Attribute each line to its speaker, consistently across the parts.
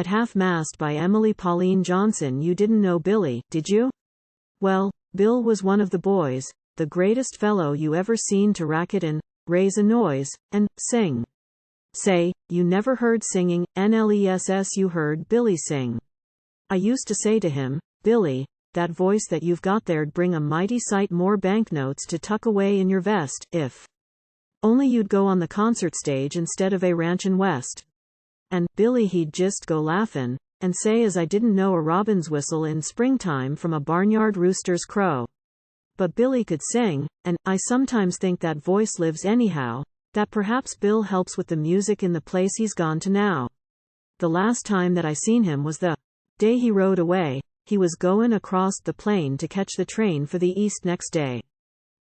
Speaker 1: At Half-Mast by Emily Pauline Johnson. You didn't know Billy, did you? Well, Bill was one of the boys, the greatest fellow you ever seen to racket and raise a noise, and sing. Say, you never heard singing, nless you heard Billy sing. I used to say to him, Billy, that voice that you've got there'd bring a mighty sight more banknotes to tuck away in your vest, if only you'd go on the concert stage instead of a-ranchin west. And Billy he'd just go laughin', and say as I didn't know a robin's whistle in springtime from a barnyard rooster's crow. But Billy could sing, and I sometimes think that voice lives anyhow, that perhaps Bill helps with the music in the place he's gone to now. The last time that I seen him was the day he rode away. He was goin' across the plain to catch the train for the east next day.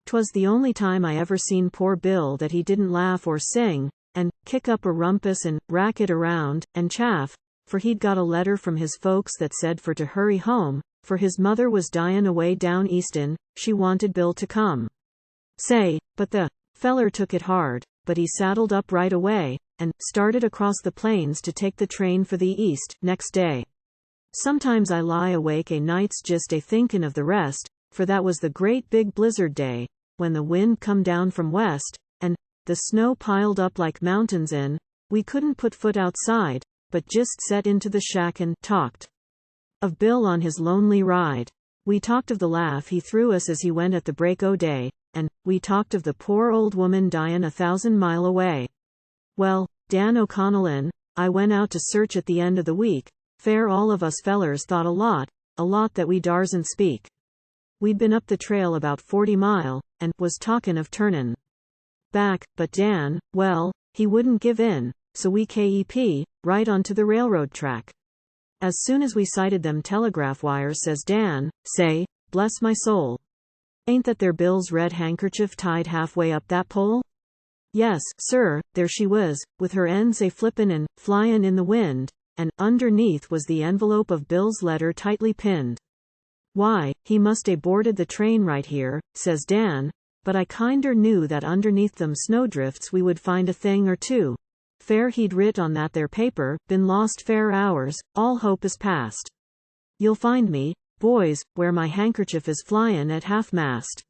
Speaker 1: 'Twas the only time I ever seen poor Bill that he didn't laugh or sing, and kick up a rumpus and racket around, and chaff, for he'd got a letter from his folks that said for to hurry home, for his mother was dyin' away down eastin', she wanted Bill to come. Say, but the feller took it hard, but he saddled up right away, and started across the plains to take the train for the east next day. Sometimes I lie awake a nights just a thinkin' of the rest, for that was the great big blizzard day, when the wind come down from west, and the snow piled up like mountains and we couldn't put foot outside, but just set into the shack and talked of Bill on his lonely ride. We talked of the laugh he threw us as he went at the break o' day, and we talked of the poor old woman dyin' 1,000 mile away. Well, Dan O'Connell and I went out to search at the end of the week. Fair all of us fellers thought a lot that we darsn't speak. We'd been up the trail about 40 mile, and was talkin' of turnin' back, but Dan, well, he wouldn't give in, so we kept right onto the railroad track. As soon as we sighted them telegraph wires, says Dan, say, bless my soul, ain't that there Bill's red handkerchief tied halfway up that pole? Yes, sir, there she was, with her ends a flippin' and flyin' in the wind, and underneath was the envelope of Bill's letter tightly pinned. Why, he must a boarded the train right here, says Dan, but I kinder knew that underneath them snowdrifts we would find a thing or two. Fair he'd writ on that there paper, been lost fair hours, all hope is past. You'll find me, boys, where my handkerchief is flyin' at Half-Mast.